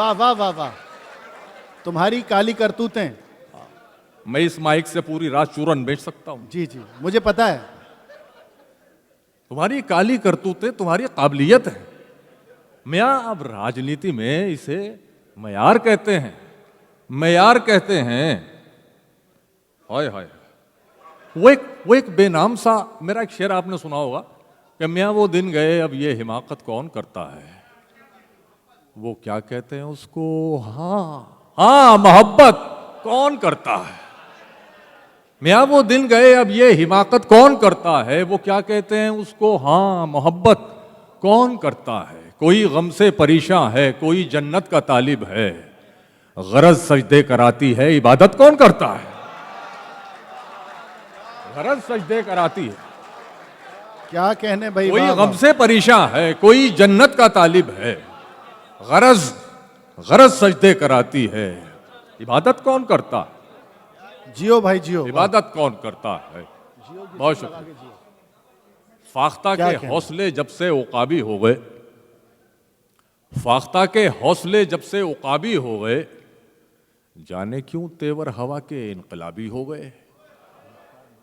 वाह वाह वाह वाह, तुम्हारी काली करतूतें। मैं इस माइक से पूरी रात चूरन बेच सकता हूं। जी जी, मुझे पता है। तुम्हारी काली करतूतें तुम्हारी काबिलियत है। मियां, अब राजनीति में इसे मयार कहते हैं, मयार कहते हैं। हाय हाय, वो एक बेनाम सा, मेरा एक शेर आपने सुना होगा कि मियां वो दिन गए अब ये हिमाकत कौन करता है। वो क्या कहते हैं उसको, हाँ हाँ, मोहब्बत कौन करता है। मियां वो दिन गए अब ये हिमाकत कौन करता है। वो क्या कहते हैं उसको, हाँ मोहब्बत कौन करता है। कोई गम से परेशान है, कोई जन्नत का तालिब है, गरज सजदे कराती है, इबादत कौन करता है। गरज सजदे कराती है, क्या कहने भाई, कोई वाह गम वाह। से परेशान है, कोई जन्नत का तालिब है, गरज गरज सजदे कराती है, इबादत कौन करता। जियो भाई जियो, वाह। इबादत कौन करता है। बहुत शुक्रिया। फाख्ता क्या के कहना? हौसले जब से उकाबी हो गए, फाख्ता के हौसले जब से उकाबी हो गए, जाने क्यों तेवर हवा के इनकलाबी हो गए।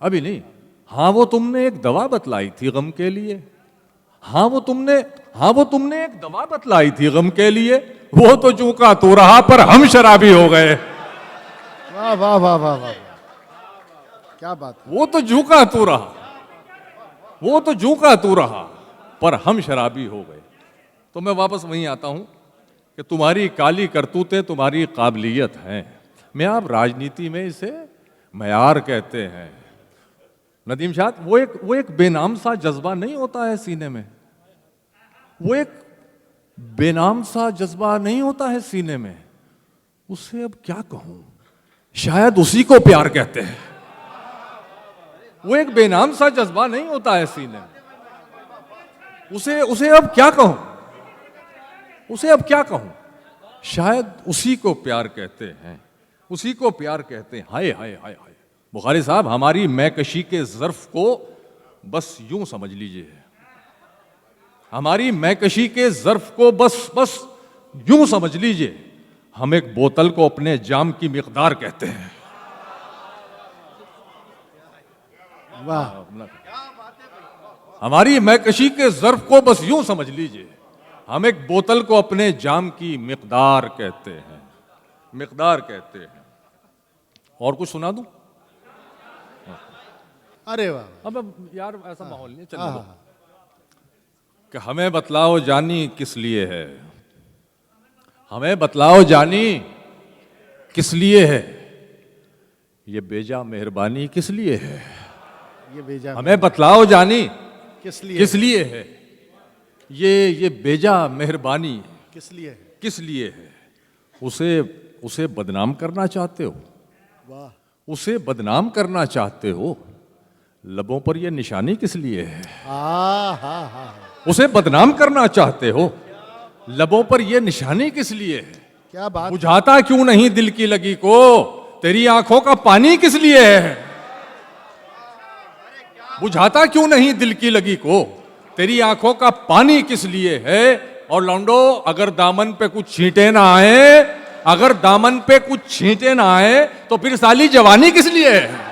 अभी नहीं, हाँ वो तुमने एक दवा बतलाई थी गम के लिए, हाँ वो तुमने एक दवा बतलाई थी गम के लिए, वो तो चूका तो रहा पर हम शराबी हो गए। वाह वाह वाह वाह वाह, क्या बात है। वो तो झूका तू रहा, वो तो झूका तू रहा पर हम शराबी हो गए। तो मैं वापस वहीं आता हूं कि तुम्हारी काली करतूतें तुम्हारी काबिलियत हैं। मैं आप राजनीति में इसे मयार कहते हैं। नदीम शाह, वो एक बेनाम सा जज्बा नहीं होता है सीने में, वो एक बेनाम सा जज्बा नहीं होता है सीने में, उसे अब क्या कहूं, शायद उसी को प्यार कहते हैं। वो एक बेनाम सा जज्बा नहीं होता है सीने में, उसे अब क्या कहूं, उसे अब क्या कहूं, शायद उसी को प्यार कहते हैं, उसी को प्यार कहते हैं। हाय हाय हाय हाय, बुखारी साहब, हमारी मैकशी के ज़र्फ को बस यूं समझ लीजिए, हमारी मैकशी के ज़र्फ को बस यूं समझ लीजिए, हम एक बोतल को अपने जाम की मिकदार कहते हैं। वाह, हमारी मैकशी के ज़र्फ को बस यूं समझ लीजिए, हम एक बोतल को अपने जाम की मिकदार कहते हैं, मिकदार कहते हैं। और कुछ सुना दूं? अरे वाह, अब यार ऐसा माहौल नहीं, चलो दो कि हमें बतलाओ जानी किस लिए है, हमें बतलाओ जानी किस लिए है, ये बेजा मेहरबानी किस लिए है। ये बेजा हमें बतलाओ जानी किस लिए, किस लिए है, ये बेजा मेहरबानी किस लिए, किस लिए है। उसे बदनाम करना चाहते हो, वाह, उसे बदनाम करना चाहते हो, लबों पर यह निशानी किस लिए है। हा हा हा, उसे बदनाम करना चाहते हो, लबों पर यह निशानी किस लिए है। क्या बात। बुझाता क्यों नहीं दिल की लगी को, तेरी आंखों का पानी किस लिए है। बुझाता क्यों नहीं दिल की लगी को, तेरी आंखों का पानी किस लिए है। और लौंडो, अगर दामन पे कुछ छींटे ना आए, अगर दामन पे कुछ छींटे ना आए, तो फिर साली जवानी किस लिए है।